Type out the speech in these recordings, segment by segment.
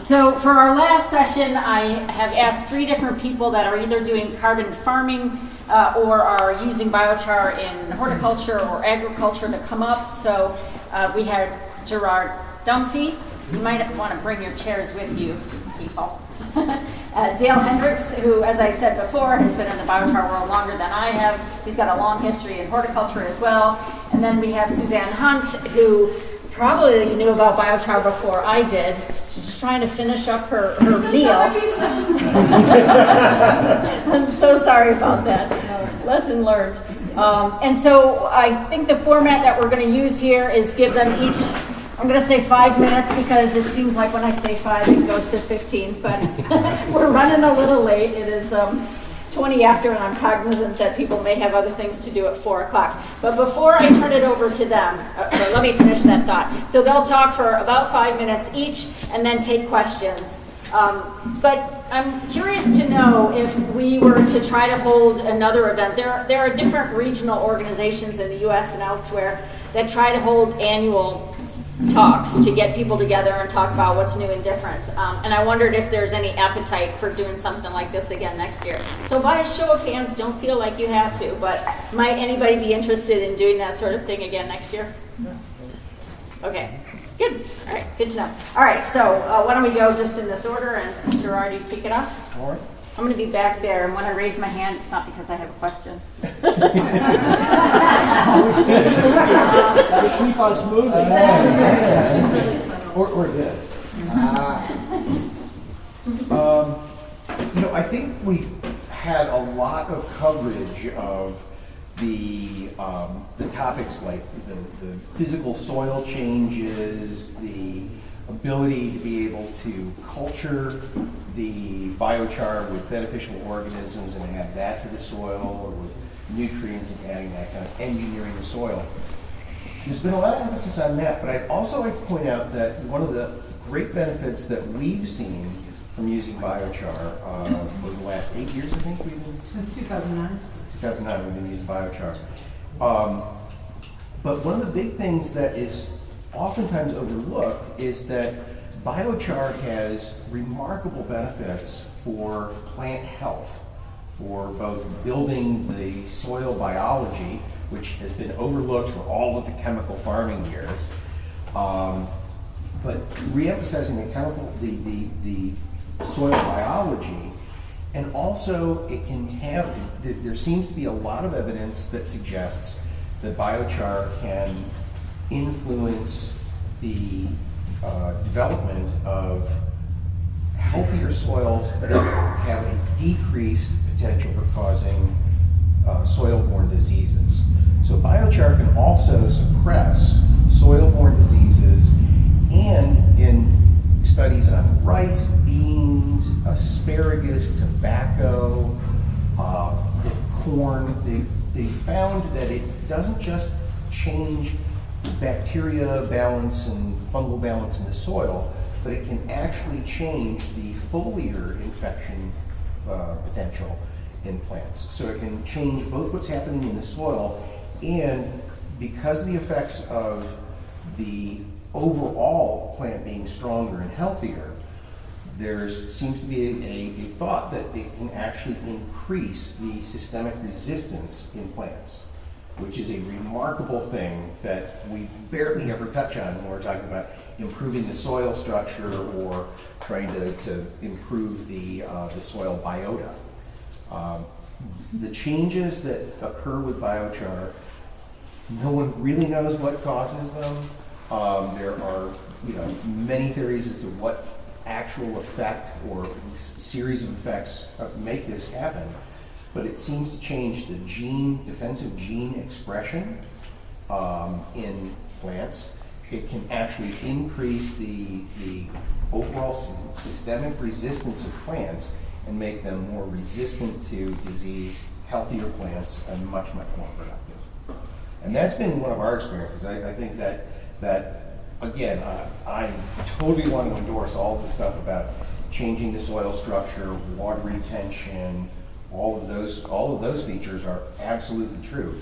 So for our last session, I have asked 3 different people that are either doing carbon farming or are using biochar in horticulture or agriculture to come up. So we had Gerard Danby. You might want to bring your chairs with you, people. Dale Hendricks, who, as I said before, has been in the biochar world longer than I have. He's got a long history in horticulture as well. And then we have Suzanne Hunt, who probably knew about biochar before I did. She's trying to finish up her meal. I'm so sorry about that. Lesson learned. And so I think the format that we're going to use here is give them each, I'm going to say 5 minutes because it seems like when I say 5 it goes to 15, but we're running a little late. It is 20 after, and I'm cognizant that people may have other things to do at 4 o'clock. But before I turn it over to them, so let me finish that thought. So they'll talk for about 5 minutes each and then take questions. But I'm curious to know if we were to try to hold another event. There are different regional organizations in the U.S. and elsewhere that try to hold annual talks to get people together and talk about what's new and different. And I wondered if there's any appetite for doing something like this again next year. So by a show of hands, don't feel like you have to, but might anybody be interested in doing that sort of thing again next year? Okay, good. All right, good to know. All right, so why don't we go just in this order, and Gerard, you kick it off? All right. I'm going to be back there, and when I raise my hand, it's not because I have a question. To keep us moving. Or this. I think we've had a lot of coverage of the topics like the physical soil changes, the ability to be able to culture the biochar with beneficial organisms and add that to the soil, or with nutrients and adding that, kind of engineering the soil. There's been a lot of emphasis on that, but I'd also like to point out that one of the great benefits that we've seen from using biochar for the last 8 years, I think we've been... Since 2009. 2009 we've been using biochar. But one of the big things that is oftentimes overlooked is that biochar has remarkable benefits for plant health, for both building the soil biology, which has been overlooked for all of the chemical farming years, but re-emphasizing the soil biology, and also it can have, there seems to be a lot of evidence that suggests that biochar can influence the development of healthier soils that have a decreased potential for causing soil-borne diseases. So biochar can also suppress soil-borne diseases, and in studies on rice, beans, asparagus, tobacco, corn, they found that it doesn't just change bacteria balance and fungal balance in the soil, but it can actually change the foliar infection potential in plants. So it can change both what's happening in the soil, and because of the effects of the overall plant being stronger and healthier, there seems to be a thought that it can actually increase the systemic resistance in plants, which is a remarkable thing that we barely ever touch on when we're talking about improving the soil structure or trying to improve the soil biota. The changes that occur with biochar, no one really knows what causes them. There are many theories as to what actual effect or series of effects make this happen, but it seems to change the defensive gene expression in plants. It can actually increase the overall systemic resistance of plants and make them more resistant to disease, healthier plants, and much, much more productive. And that's been one of our experiences. I think that again, I totally want to endorse all the stuff about changing the soil structure, water retention, all of those features are absolutely true.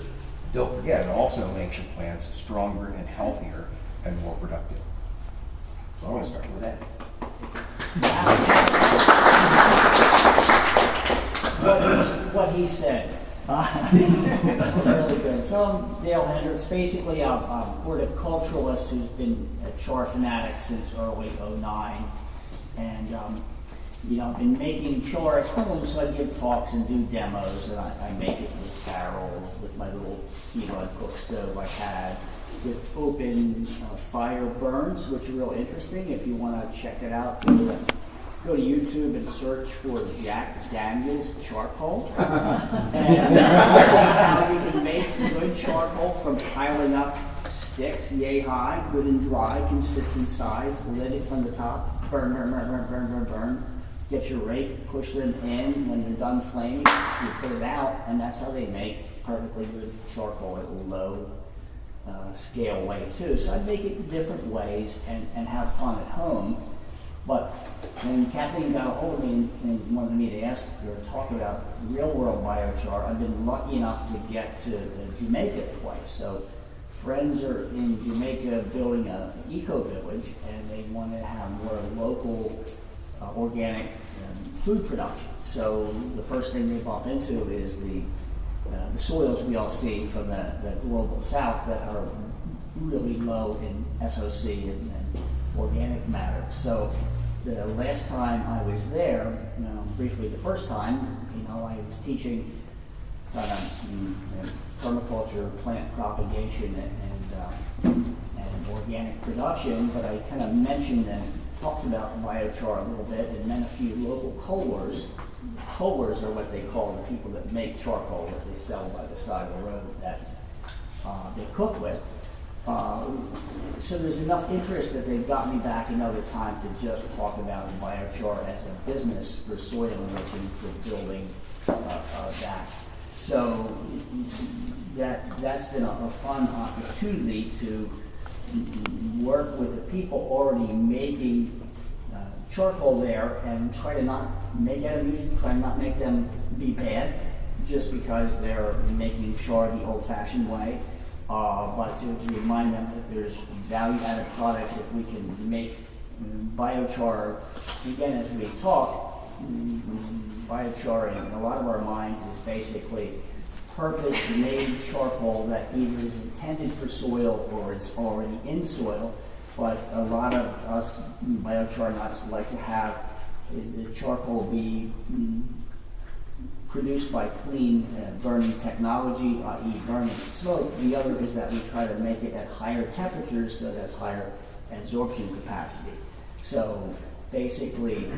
Don't forget, it also makes your plants stronger and healthier and more productive. So I want to start with that. What he said. Really good. So I'm Dale Hendricks, basically a horticulturalist who's been a char fanatic since early '09. And I've been making char at home, so I give talks and do demos, and I make it with barrels, with my little T-rod cook stove I had, with open fire burns, which are real interesting. If you want to check it out, go to YouTube and search for Jack Daniels charcoal. And how you can make good charcoal from piling up sticks yay high, good and dry, consistent size, lit it from the top, burn, burn, burn, burn, burn, burn, burn. Get your rake, push them in. When they're done flaming, you put it out, and that's how they make perfectly good charcoal at a low scale way too. So I make it different ways and have fun at home. But when Kathleen got a hold of me and wanted me to ask or talk about real world biochar, I've been lucky enough to get to Jamaica twice. So friends are in Jamaica building an eco-village, and they want to have more local organic food production. So the first thing they bump into is the soils we all see from the global south that are really low in SOC and organic matter. So the last time I was there, briefly the first time, I was teaching permaculture, plant propagation, and organic production, but I kind of mentioned and talked about biochar a little bit, and then a few local kohlers. Kohlers are what they call the people that make charcoal that they sell by the side of the road that they cook with. So there's enough interest that they've got me back another time to just talk about biochar as a business for soil enriching, for building that. So that's been a fun opportunity to work with the people already making charcoal there and try to not make enemies, try to not make them be bad just because they're making char the old-fashioned way. But to remind them that there's value-added products if we can make biochar. Again, as we talk, biochar in a lot of our minds is basically purpose-made charcoal that either is intended for soil or is already in soil. But a lot of us biochar nuts like to have the charcoal be produced by clean burning technology, i.e. burning smoke. The other is that we try to make it at higher temperatures so it has higher absorption capacity. So basically,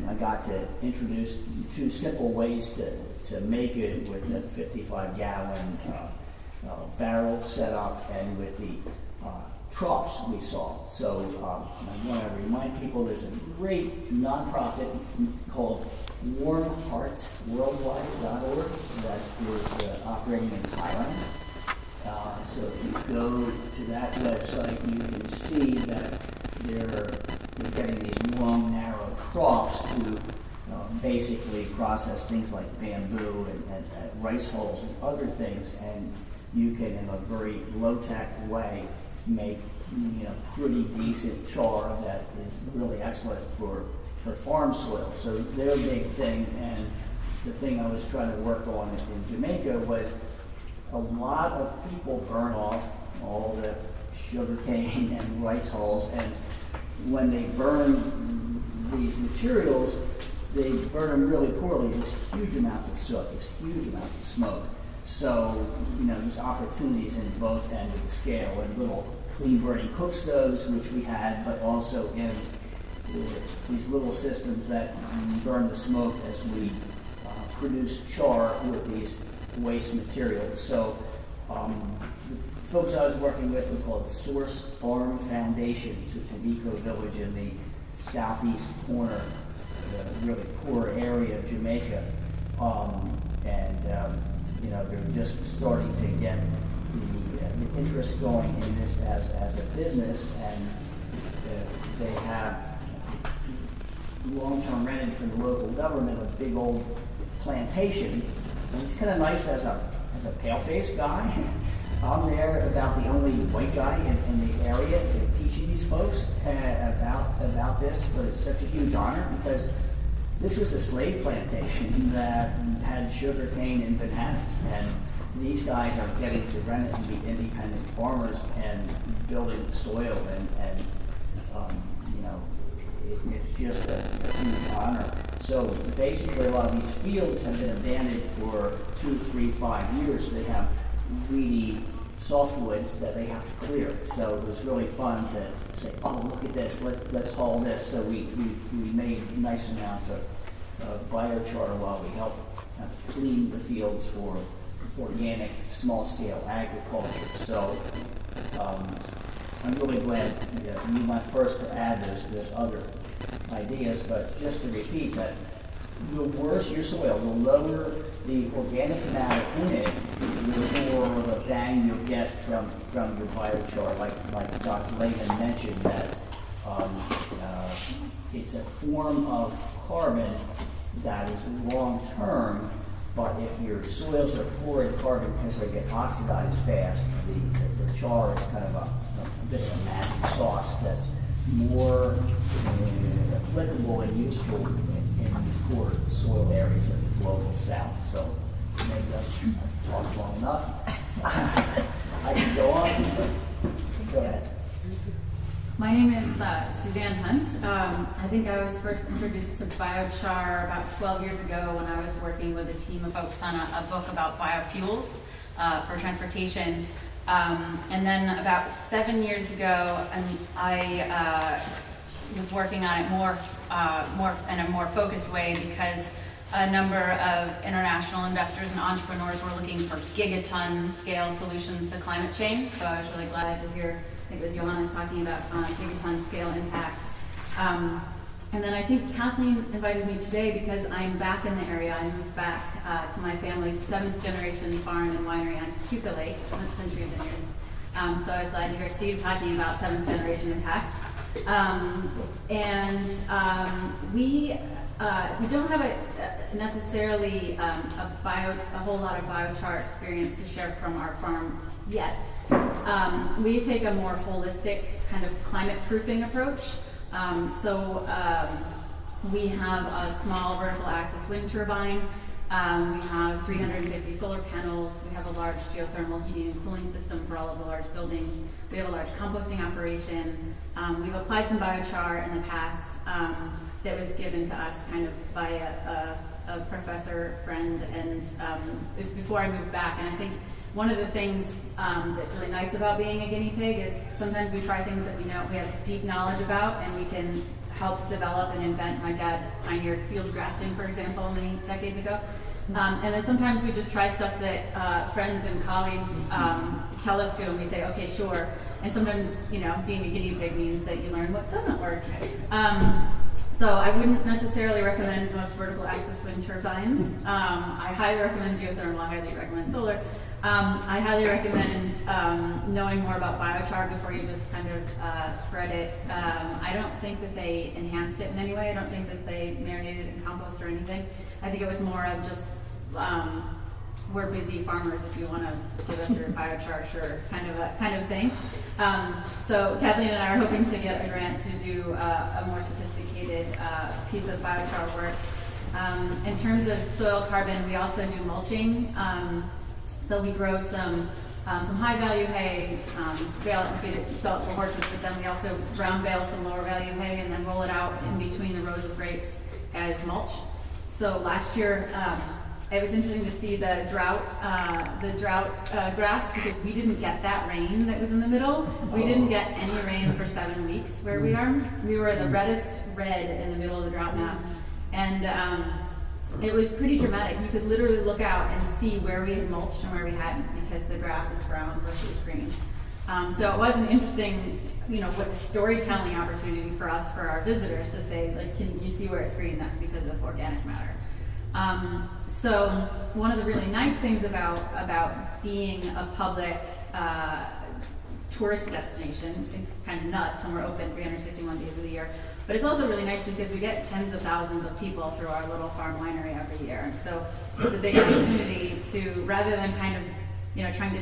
I got to introduce two simple ways to make it with a 55-gallon barrel setup and with the troughs we saw. So I want to remind people there's a great nonprofit called warmheartsworldwide.org that is operating in Thailand. So if you go to that website, you can see that they're getting these long, narrow troughs to basically process things like bamboo and rice hulls and other things, and you can, in a very low-tech way, make pretty decent char that is really excellent for farm soil. So their big thing, and the thing I was trying to work on in Jamaica, was a lot of people burn off all the sugar cane and rice hulls, and when they burn these materials, they burn them really poorly. There's huge amounts of soot, there's huge amounts of smoke. So, there's opportunities in both ends of the scale, and little clean burning cook stoves, which we had, but also in these little systems that burn the smoke as we produce char with these waste materials. So the folks I was working with were called Source Farm Foundation. So it's an eco-village in the southeast corner, the really poor area of Jamaica. They're just starting to get the interest going in this as a business, and they have long-term rented from the local government a big old plantation, and it's kind of nice as a pale-faced guy. I'm there about the only white guy in the area, teaching these folks about this, but it's such a huge honor because this was a slave plantation that had sugar cane and bananas, and these guys are getting to rent it and be independent farmers and building the soil, and you know, it's just a huge honor. So basically, a lot of these fields have been abandoned for 2, 3, 5 years. They have weedy softwoods that they have to clear. So it was really fun to say, oh, look at this, let's haul this. So we made nice amounts of biochar while we helped clean the fields for organic, small-scale agriculture. So I'm really glad you went first to add there's other ideas, but just to repeat that the worse your soil, the lower the organic matter in it, the more of a bang you'll get from your biochar. Like Dr. Lehman mentioned, that it's a form of carbon that is long-term, but if your soils are poor in carbon because they get oxidized fast, the char is kind of a bit of a magic sauce that's more applicable and useful in these poor soil areas of the global south. So maybe I've talked long enough. I can go on. Go ahead. My name is Suzanne Hunt. I think I was first introduced to biochar about 12 years ago when I was working with a team of folks on a book about biofuels for transportation. And then about 7 years ago, I was working on it more in a more focused way because a number of international investors and entrepreneurs were looking for gigaton scale solutions to climate change. So I was really glad to hear, I think it was Johannes talking about gigaton scale impacts. And then I think Kathleen invited me today because I'm back in the area. I moved back to my family's 7th generation farm and winery on Cuca Lake, in the country of Vineyards. So I was glad to hear Steve talking about 7th generation impacts. We don't have necessarily a whole lot of biochar experience to share from our farm yet. We take a more holistic kind of climate proofing approach. We have a small vertical axis wind turbine. We have 350 solar panels. We have a large geothermal heating and cooling system for all of the large buildings. We have a large composting operation. We've applied some biochar in the past that was given to us kind of by a professor friend, and it was before I moved back. And I think one of the things that's really nice about being a guinea pig is sometimes we try things that we know we have deep knowledge about, and we can help develop and invent. My dad pioneered field grafting, for example, many decades ago. And then sometimes we just try stuff that friends and colleagues tell us to, and we say, okay, sure. And sometimes, being a guinea pig means that you learn what doesn't work. So I wouldn't necessarily recommend most vertical axis wind turbines. I highly recommend geothermal. I highly recommend solar. I highly recommend knowing more about biochar before you just kind of spread it. I don't think that they enhanced it in any way. I don't think that they marinated it in compost or anything. I think it was more of just, we're busy farmers, if you want to give us your biochar, sure, kind of thing. So Kathleen and I are hoping to get a grant to do a more sophisticated piece of biochar work. In terms of soil carbon, we also do mulching. So we grow some high value hay, bale it and feed it, sell it for horses, but then we also brown bale some lower value hay and then roll it out in between the rows of grapes as mulch. So last year, it was interesting to see the drought graphs, because we didn't get that rain that was in the middle. We didn't get any rain for 7 weeks where we are. We were the reddest red in the middle of the drought map. And it was pretty dramatic. You could literally look out and see where we had mulched and where we hadn't, because the grass was brown versus green. So it was an interesting, what storytelling opportunity for us, for our visitors, to say, like, can you see where it's green? That's because of organic matter. So one of the really nice things about being a public tourist destination, it's kind of nuts, and we're open 361 days of the year. But it's also really nice because we get tens of thousands of people through our little farm winery every year. And so it's a big opportunity to, rather than kind of, trying to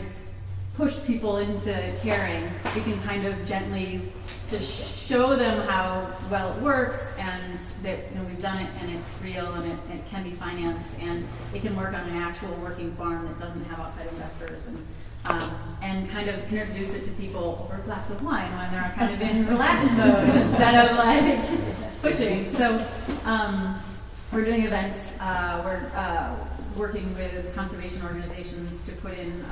push people into caring. We can kind of gently just show them how well it works, and that we've done it and it's real and it can be financed and it can work on an actual working farm that doesn't have outside investors, and kind of introduce it to people over a glass of wine when they're kind of in relaxed mode instead of like pushing. So we're doing events. We're working with conservation organizations to put in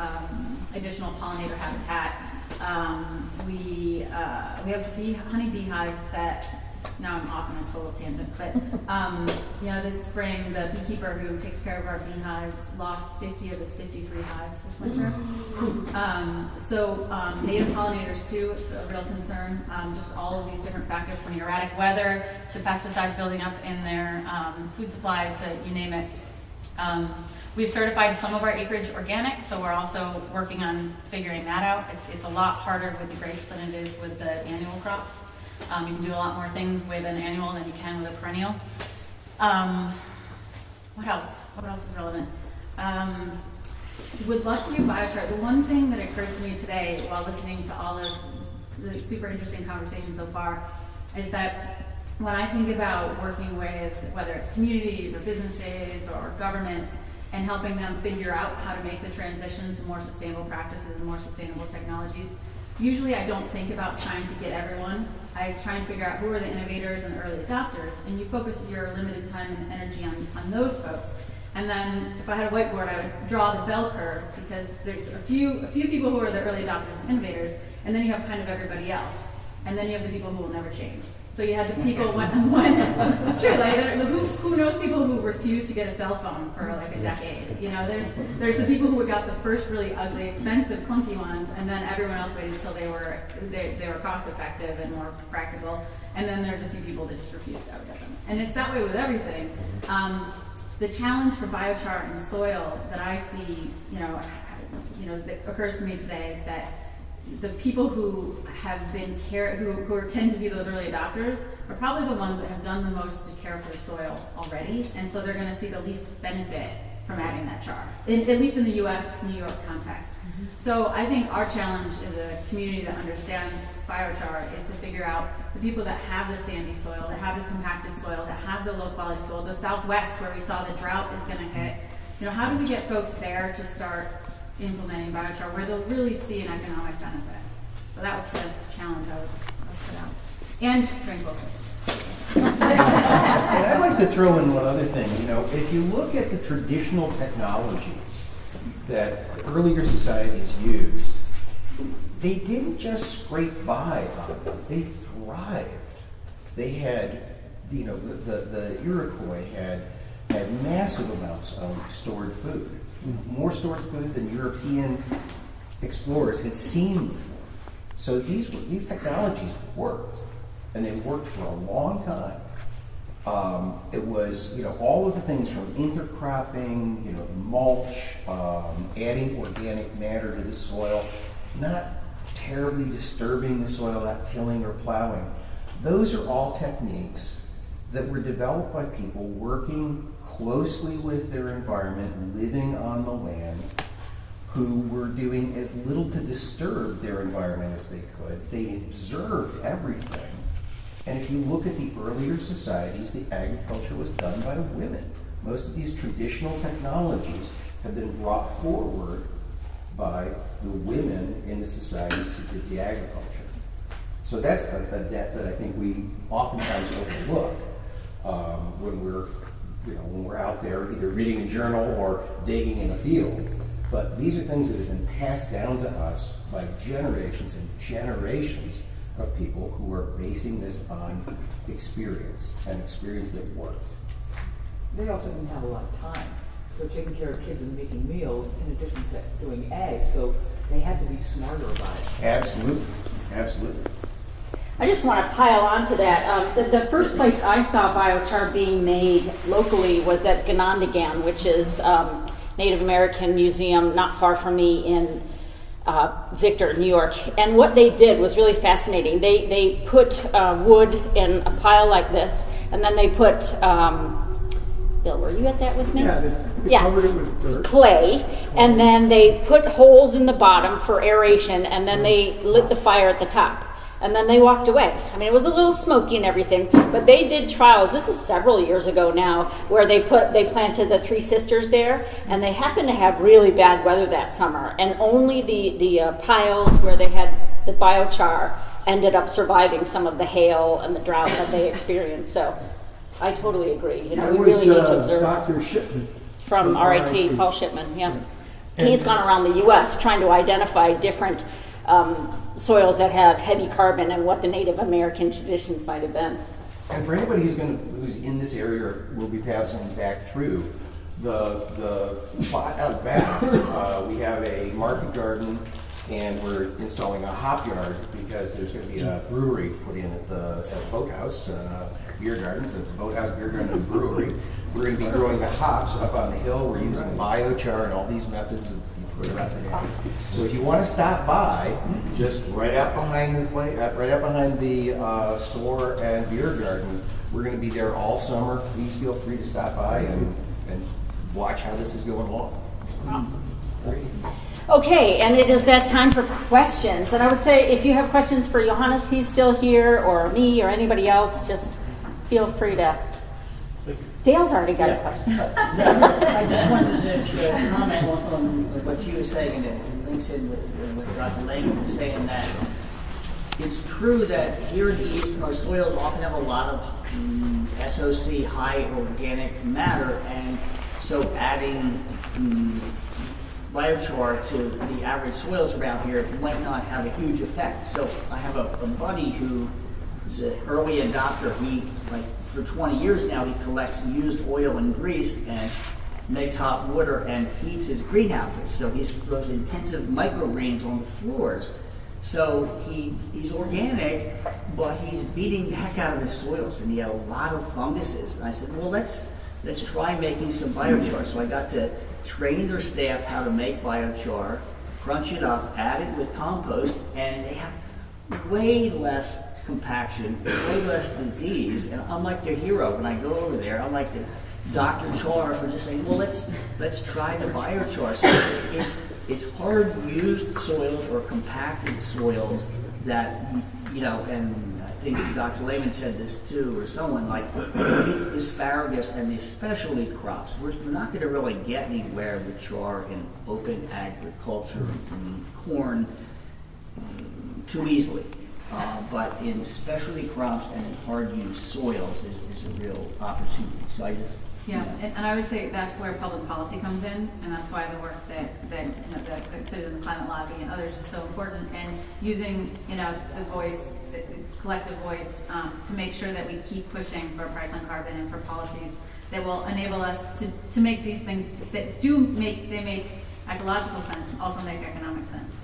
additional pollinator habitat. We have honey beehives that, just now I'm off on a total tangent, but this spring the beekeeper who takes care of our beehives lost 50 of his 53 hives this winter. Native pollinators too, it's a real concern. Just all of these different factors, from erratic weather to pesticides building up in their food supply to you name it. We've certified some of our acreage organic, so we're also working on figuring that out. It's a lot harder with the grapes than it is with the annual crops. You can do a lot more things with an annual than you can with a perennial. What else? What else is relevant? Would love to do biochar. The one thing that occurred to me today while listening to all of the super interesting conversation so far is that when I think about working with, whether it's communities or businesses or governments, and helping them figure out how to make the transition to more sustainable practices and more sustainable technologies, usually I don't think about trying to get everyone. I try and figure out who are the innovators and early adopters, and you focus your limited time and energy on those folks. And then if I had a whiteboard, I would draw the bell curve, because there's a few people who are the early adopters and innovators, and then you have kind of everybody else. And then you have the people who will never change. So you had the people when it's true, like who knows people who refuse to get a cell phone for like a decade? There's the people who got the first really ugly, expensive, clunky ones, and then everyone else waited until they were cost effective and more practical. And then there's a few people that just refused to ever get them. And it's that way with everything. The challenge for biochar and soil that I see, that occurs to me today is that the people who have been who tend to be those early adopters are probably the ones that have done the most to care for their soil already, and so they're going to see the least benefit from adding that char, at least in the U.S., New York context. Mm-hmm. So I think our challenge as a community that understands biochar is to figure out the people that have the sandy soil, that have the compacted soil, that have the low quality soil, the Southwest where we saw the drought is going to hit. How do we get folks there to start implementing biochar where they'll really see an economic benefit? So that was the challenge I would put out. And drink local. And I'd like to throw in one other thing. If you look at the traditional technologies that earlier societies used, they didn't just scrape by on them. They thrived. They had, the Iroquois had massive amounts of stored food. More stored food than European explorers had seen before. So these technologies worked, and they worked for a long time. It was, all of the things from intercropping, mulch, adding organic matter to the soil, not terribly disturbing the soil, not tilling or plowing. Those are all techniques that were developed by people working closely with their environment, living on the land, who were doing as little to disturb their environment as they could. They observed everything. And if you look at the earlier societies, the agriculture was done by women. Most of these traditional technologies have been brought forward by the women in the societies who did the agriculture. So that's a debt that I think we oftentimes overlook when we're out there either reading a journal or digging in a field. But these are things that have been passed down to us by generations and generations of people who are basing this on experience, an experience that worked. They also didn't have a lot of time. They're taking care of kids and making meals in addition to doing ag, so they had to be smarter about it. Absolutely, absolutely. I just want to pile on to that. The first place I saw biochar being made locally was at Ganondagan, which is Native American museum not far from me in Victor, New York. And what they did was really fascinating. They put wood in a pile like this, and then they put Bill, were you at that with me? Yeah, they covered it with dirt. Clay, and then they put holes in the bottom for aeration, and then they lit the fire at the top. And then they walked away. I mean, it was a little smoky and everything, but they did trials. This is several years ago now, where they planted the Three Sisters there, and they happened to have really bad weather that summer, and only the piles where they had the biochar ended up surviving some of the hail and the drought that they experienced. So, I totally agree. You know, That we was really need to observe. Dr. Shipman. From RIT, Paul Shipman, yeah. He's gone around the U.S. trying to identify different soils that have heavy carbon and what the Native American traditions might have been. And for anybody who's in this area or will be passing back through, the spot out back, we have a market garden, and we're installing a hop yard because there's going to be a brewery put in at the boathouse, beer gardens. It's a boathouse, beer garden, and brewery. We're going to be growing the hops up on the hill. We're using biochar and all these methods. You've heard about that. Awesome. So if you want to stop by, just right out behind the store and beer garden, we're going to be there all summer. Please feel free to stop by and watch how this is going along. Awesome. Okay, and it is that time for questions. And I would say if you have questions for Johannes, he's still here, or me, or anybody else, just feel free to. Dale's already got a question. I just wanted to comment on what you were saying, and it links in with Dr. Lehman saying that it's true that here in the East, our soils often have a lot of SOC, high organic matter, and so adding biochar to the average soils around here might not have a huge effect. So I have a buddy who is an early adopter. He, like, for 20 years now, he collects used oil and grease and makes hot water and heats his greenhouses. So he grows intensive microgreens on the floors. So he's organic, but he's beating the heck out of his soils, and he had a lot of funguses. And I said, well, let's try making some biochar. So I got to train their staff how to make biochar, crunch it up, add it with compost, and they have way less compaction, way less disease. And I'm like their hero when I go over there. I'm like the Dr. Char for just saying, well, let's try the biochar. So it's hard used soils or compacted soils that, you know, and I think Dr. Lehman said this too, or someone, like these asparagus and the specialty crops. We're not going to really get anywhere with char in open agriculture and corn too easily. But in specialty crops and in hard-used soils is a real opportunity. So I just... Yeah, and I would say that's where public policy comes in, and that's why the work that Citizens Climate Lobby and others is so important, and using, you know, a voice, a collective voice, to make sure that we keep pushing for a price on carbon and for policies that will enable us to make these things that make ecological sense, also make economic sense.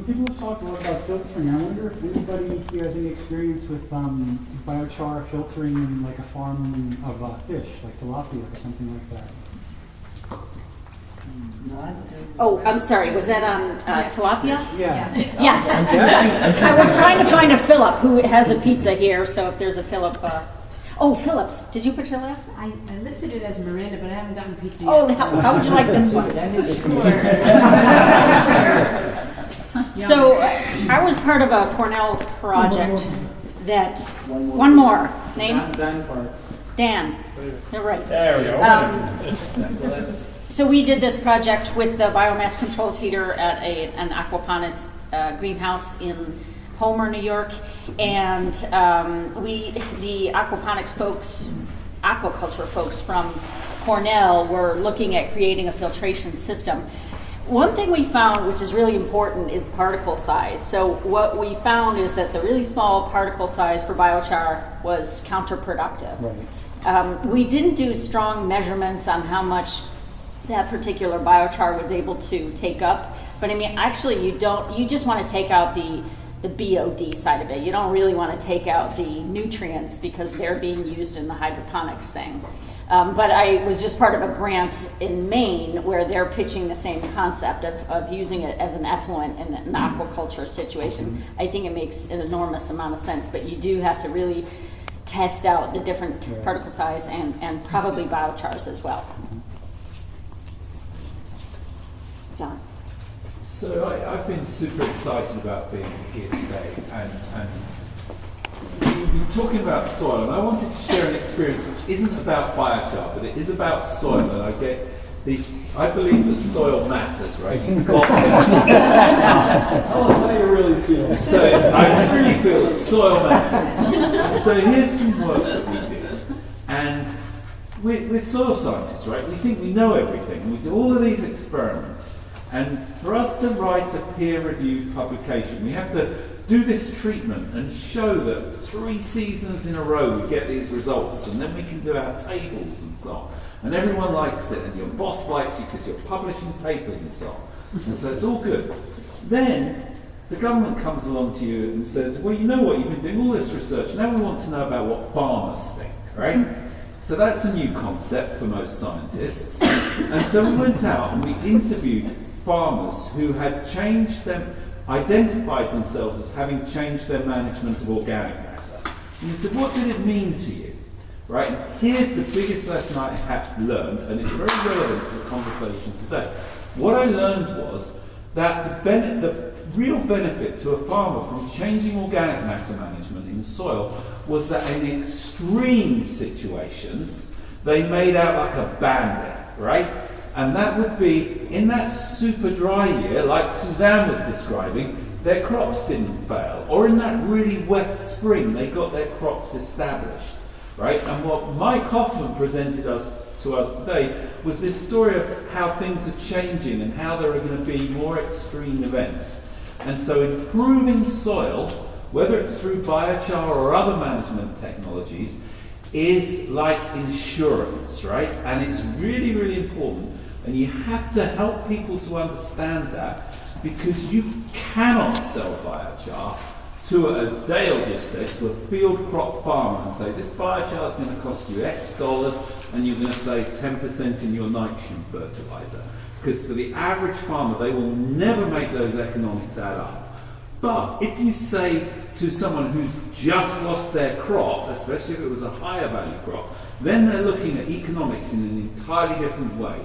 People have talked a lot about filtering. I wonder if anybody here has any experience with biochar filtering in like a farm of fish, like tilapia or something like that. Oh, I'm sorry. Was that on tilapia? Yeah. Yes. I was trying to find a Philip who has a pizza here. So if there's a Philip, oh, Phillips, did you put your last? I listed it as Miranda, but I haven't gotten pizza yet. Oh, how would you like this one? So I was part of a Cornell project that one more name. Dan Parks. Dan. You're right. There we go. So we did this project with the biomass controls heater at an aquaponics greenhouse in Homer, New York, and the aquaponics folks, aquaculture folks from Cornell were looking at creating a filtration system. One thing we found, which is really important, is particle size. So what we found is that the really small particle size for biochar was counterproductive. Right. We didn't do strong measurements on how much that particular biochar was able to take up. But I mean, actually, you just want to take out the BOD side of it. You don't really want to take out the nutrients because they're being used in the hydroponics thing. But I was just part of a grant in Maine where they're pitching the same concept of using it as an effluent in an aquaculture situation. I think it makes an enormous amount of sense, but you do have to really test out the different particle size and probably biochars as well. John? So I've been super excited about being here today, and we've been talking about soil, and I wanted to share an experience which isn't about biochar, but it is about soil, and I get these. I believe that soil matters, right? Tell us how you really feel. So I really feel that soil matters. And so here's some work that we did, and we're soil scientists, right? We think we know everything. We do all of these experiments. And for us to write a peer-reviewed publication, we have to do this treatment and show that 3 seasons in a row we get these results, and then we can do our tables and so on. And everyone likes it, and your boss likes you because you're publishing papers and so on. And so it's all good. Then the government comes along to you and says, well, you know what, you've been doing all this research, now we want to know about what farmers think, right? So that's a new concept for most scientists. And so we went out and we interviewed farmers who had changed them, identified themselves as having changed their management of organic matter. And we said, what did it mean to you? Right? And here's the biggest lesson I have learned, and it's very relevant to the conversation today. What I learned was that the real benefit to a farmer from changing organic matter management in soil was that in extreme situations, they made out like a bandit, right? And that would be, in that super dry year, like Suzanne was describing, their crops didn't fail. Or in that really wet spring, they got their crops established, right? And what Mike Hoffman presented to us today was this story of how things are changing and how there are going to be more extreme events. And so improving soil, whether it's through biochar or other management technologies, is like insurance, right? And it's really, really important. And you have to help people to understand that, because you cannot sell biochar to, as Dale just said, to a field crop farmer and say, this biochar is going to cost you X dollars and you're going to save 10% in your nitrogen fertilizer. Because for the average farmer, they will never make those economics add up. But if you say to someone who's just lost their crop, especially if it was a higher value crop, then they're looking at economics in an entirely different way.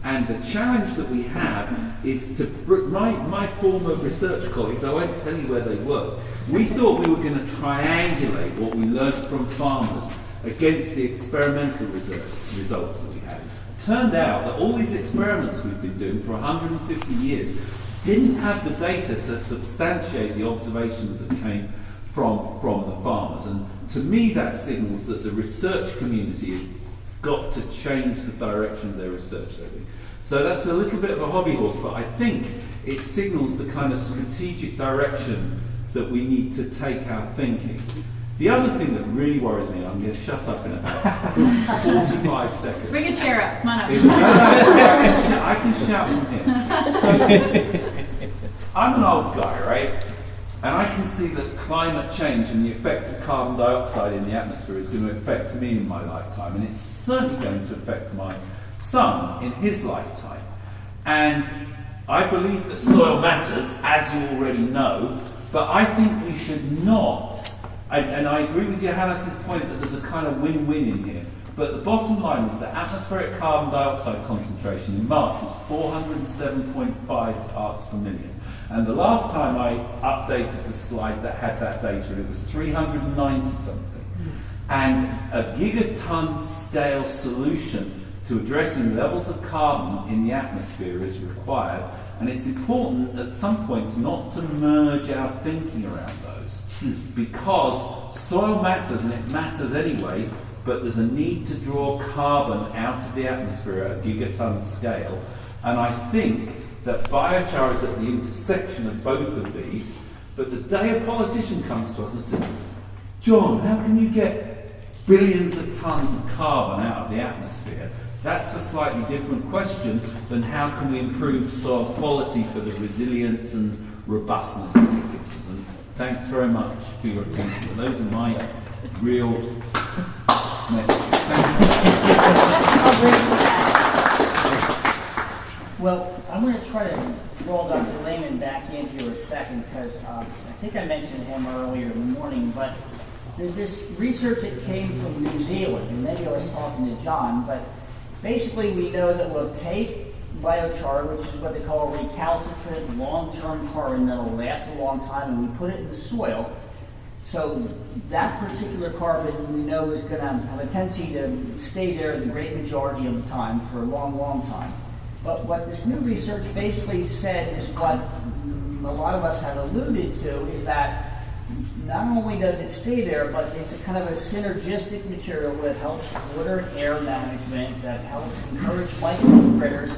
And the challenge that we have is to my former research colleagues, I won't tell you where they work, we thought we were going to triangulate what we learned from farmers against the experimental results that we had. Turned out that all these experiments we've been doing for 150 years didn't have the data to substantiate the observations that came from the farmers. And to me that signals that the research community has got to change the direction of their research they're doing. So that's a little bit of a hobby horse, but I think it signals the kind of strategic direction that we need to take our thinking. The other thing that really worries me, I'm going to shut up in about 45 seconds. Bring a chair up, come on up. I can shout from here. So, I'm an old guy, right? And I can see that climate change and the effect of carbon dioxide in the atmosphere is going to affect me in my lifetime, and it's certainly going to affect my son in his lifetime. And I believe that soil matters, as you already know, but I think we should not, and I agree with Johannes' point that there's a kind of win-win in here, but the bottom line is that atmospheric carbon dioxide concentration in March was 407.5 parts per million. And the last time I updated the slide that had that data, it was 390 something. And a gigaton scale solution to addressing levels of carbon in the atmosphere is required. And it's important at some points not to merge our thinking around those. Because soil matters, and it matters anyway, but there's a need to draw carbon out of the atmosphere at a gigaton scale. And I think that biochar is at the intersection of both of these, but the day a politician comes to us and says, John, how can you get billions of tons of carbon out of the atmosphere? That's a slightly different question than how can we improve soil quality for the resilience and robustness that it gives us. And thanks very much for your attention. Those are my real messages. Thank you. Well, I'm going to try to roll Dr. Lehman back in here a second, because I think I mentioned him earlier in the morning, but there's this research that came from New Zealand, and maybe I was talking to John, but basically we know that we'll take biochar, which is what they call recalcitrant, long-term carbon that'll last a long time, and we put it in the soil. So that particular carbon we know is going to have a tendency to stay there the great majority of the time for a long, long time. But what this new research basically said is what a lot of us have alluded to, is that not only does it stay there, but it's a kind of a synergistic material that helps water and air management, that helps encourage micro-critters,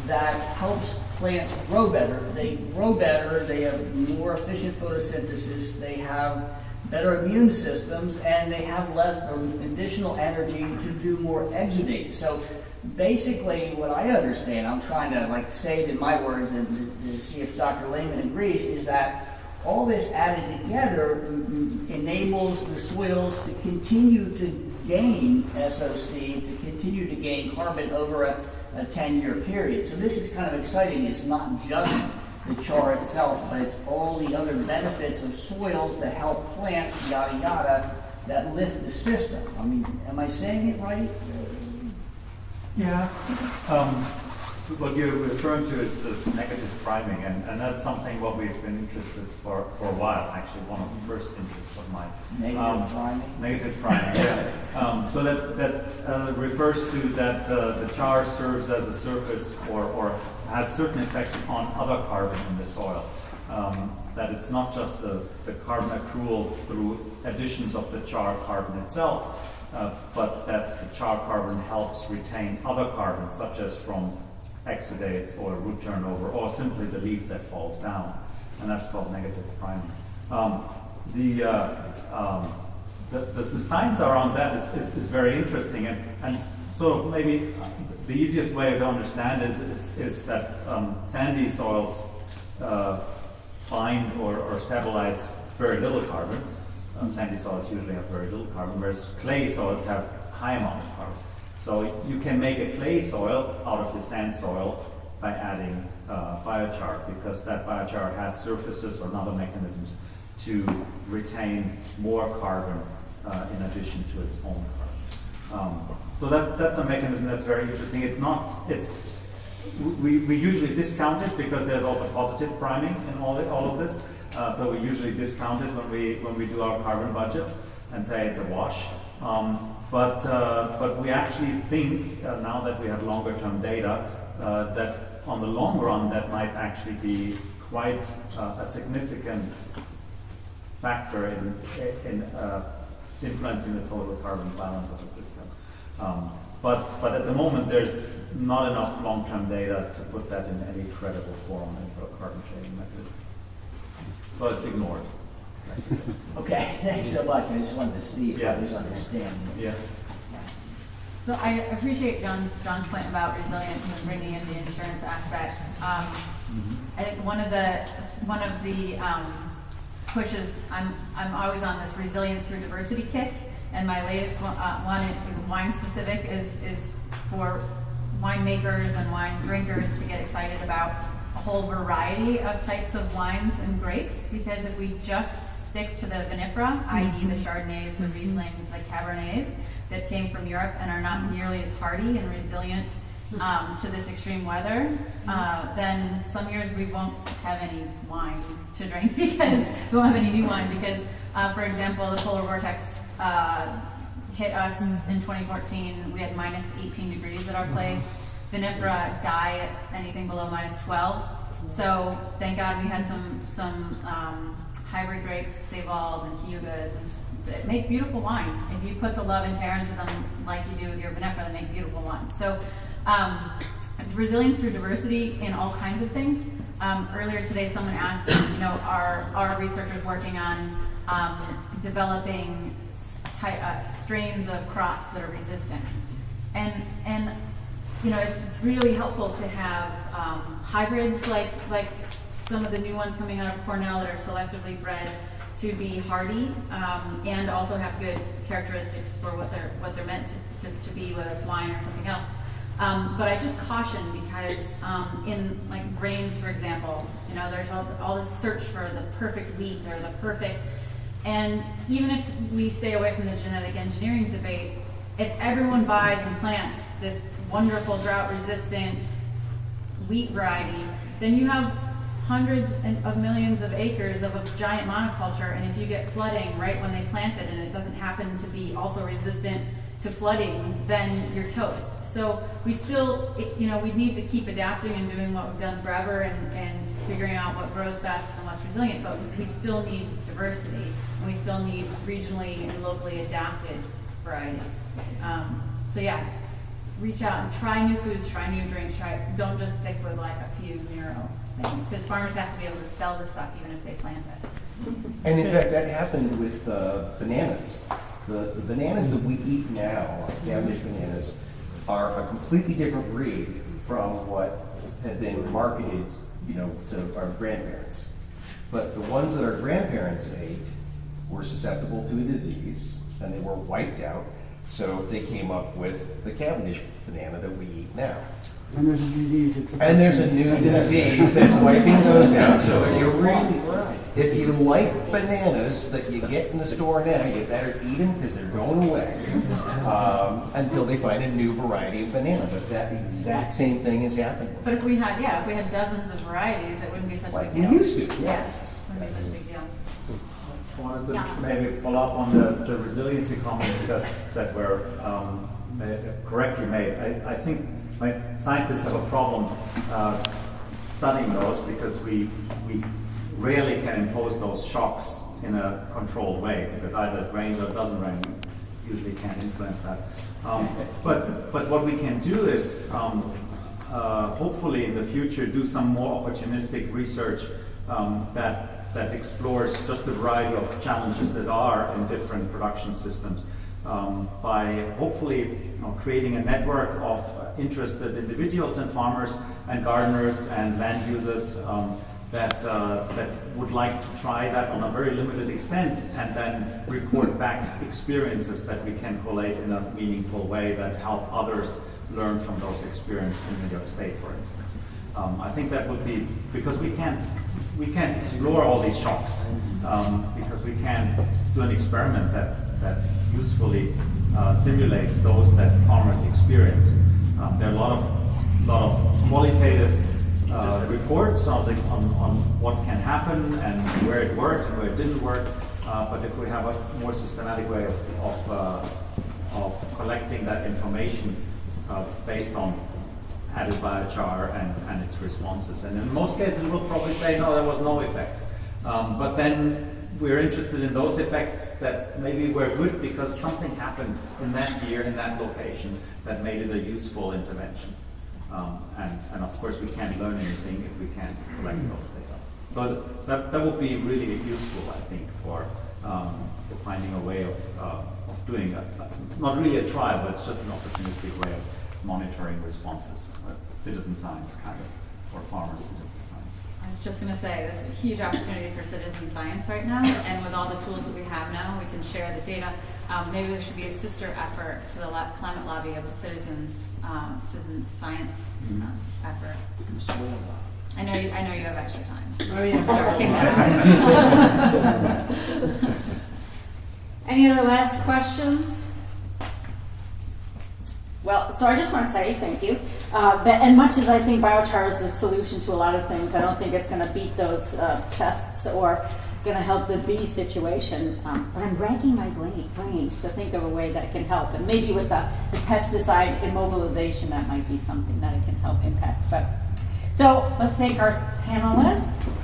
that helps plants grow better. They grow better, they have more efficient photosynthesis, they have better immune systems, and they have less additional energy to do more exudate. So basically what I understand, I'm trying to say it in my words and see if Dr. Lehman agrees, is that all this added together enables the soils to continue to gain SOC, to continue to gain carbon over a 10-year period. So this is kind of exciting. It's not just the char itself, but it's all the other benefits of soils that help plants, yada yada, that lift the system. I mean, am I saying it right? Yeah. What you're referring to is negative priming, and that's something what we've been interested for a while. Actually, one of the first interests of mine. Negative priming? Negative priming, yeah. So that refers to that the char serves as a surface or has certain effects on other carbon in the soil. That it's not just the carbon accrual through additions of the char carbon itself, but that the char carbon helps retain other carbons, such as from exudates or root turnover, or simply the leaf that falls down, and that's called negative priming. The science around that is very interesting, and sort of maybe the easiest way to understand is that sandy soils bind or stabilize very little carbon. Sandy soils usually have very little carbon, whereas clay soils have high amount of carbon. So you can make a clay soil out of the sand soil by adding biochar, because that biochar has surfaces or other mechanisms to retain more carbon in addition to its own carbon. So that's a mechanism that's very interesting. We usually discount it because there's also positive priming in all of this. So we usually discount it when we do our carbon budgets and say it's a wash. But we actually think, now that we have longer term data, that on the long run that might actually be quite a significant factor in influencing the total carbon balance of the system. But at the moment there's not enough long-term data to put that in any credible form into a carbon trading mechanism. So it's ignored. Okay, thanks so much. I just wanted to see if I was understanding. Yeah. So I appreciate John's point about resilience and bringing in the insurance aspect. I think one of the pushes, I'm always on this resilience through diversity kick, and my latest one wine specific is for winemakers and wine drinkers to get excited about a whole variety of types of wines and grapes, because if we just stick to the vinifera, i.e. the Chardonnays, the Rieslings, the Cabernets that came from Europe and are not nearly as hardy and resilient to this extreme weather, then some years we won't have any wine to drink because we won't have any new wine because, for example, the polar vortex hit us in 2014. We had minus 18 degrees at our place. Vinifera die at anything below minus 12. So thank God we had some hybrid grapes, Sevals and Cayugas, that make beautiful wine. If you put the love and care into them like you do with your Vinifera, they make beautiful wine. So resilience through diversity in all kinds of things. Earlier today someone asked, are researchers working on developing strains of crops that are resistant? And it's really helpful to have hybrids like some of the new ones coming out of Cornell that are selectively bred to be hardy and also have good characteristics for what they're meant to be, whether it's wine or something else. But I just caution because in like grains, for example, there's all this search for the perfect wheat or the perfect And even if we stay away from the genetic engineering debate, if everyone buys and plants this wonderful drought-resistant wheat variety, then you have hundreds of millions of acres of a giant monoculture, and if you get flooding right when they plant it and it doesn't happen to be also resistant to flooding, then you're toast. So we still, we need to keep adapting and doing what we've done forever and figuring out what grows best and what's resilient, but we still need diversity, and we still need regionally and locally adapted varieties. So yeah, reach out and try new foods, try new drinks, don't just stick with like a few narrow things, because farmers have to be able to sell the stuff even if they plant it. And in fact, that happened with bananas. The bananas that we eat now, Cavendish bananas, are a completely different breed from what had been marketed, to our grandparents. But the ones that our grandparents ate were susceptible to a disease, and they were wiped out. So they came up with the Cavendish banana that we eat now. And there's a disease. And there's a new disease that's wiping those out. So if you like bananas that you get in the store now, you better eat them because they're going away until they find a new variety of banana. But that exact same thing is happening. But if we had dozens of varieties, it wouldn't be such a Like big we deal. used to, yes. It wouldn't be such a big deal. I wanted to Yeah. maybe follow up on the resiliency comments that were correctly made. I think scientists have a problem studying those because we rarely can impose those shocks in a controlled way, because either it rains or it doesn't rain. We usually can't influence that. But what we can do is hopefully in the future do some more opportunistic research that explores just a variety of challenges that are in different production systems, by hopefully creating a network of interested individuals and farmers and gardeners and land users that would like to try that on a very limited extent, and then report back experiences that we can collate in a meaningful way that help others learn from those experiences in New York State, for instance. I think that would be, because we can't explore all these shocks, because we can't do an experiment that usefully simulates those that farmers experience. There are a lot of qualitative reports on what can happen and where it worked and where it didn't work. But if we have a more systematic way of collecting that information based on added biochar and its responses, and in most cases we'll probably say no, there was no effect. But then we're interested in those effects that maybe were good because something happened in that year, in that location, that made it a useful intervention. And of course we can't learn anything if we can't collect those data. So that would be really useful, I think, for finding a way of doing not really a trial, but it's just an opportunistic way of monitoring responses. Citizen science, kind of, for farmers, citizen science. I was just going to say, that's a huge opportunity for citizen science right now, and with all the tools that we have now, we can share the data. Maybe there should be a sister effort to the climate lobby of a citizen science effort. I know you have extra time. Oh, yeah. Start working that out. Any other last questions? Well, so I just want to say thank you. And much as I think biochar is a solution to a lot of things, I don't think it's going to beat those pests or going to help the bee situation. But I'm racking my brains to think of a way that it can help. And maybe with the pesticide immobilization, that might be something that it can help impact. But so let's take our panelists.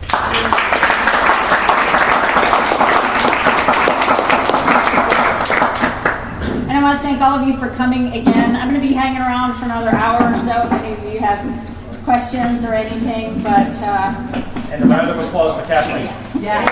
And I want to thank all of you for coming again. I'm going to be hanging around for another hour or so if any of you have questions or anything. But And a round of applause for Kathleen. yeah.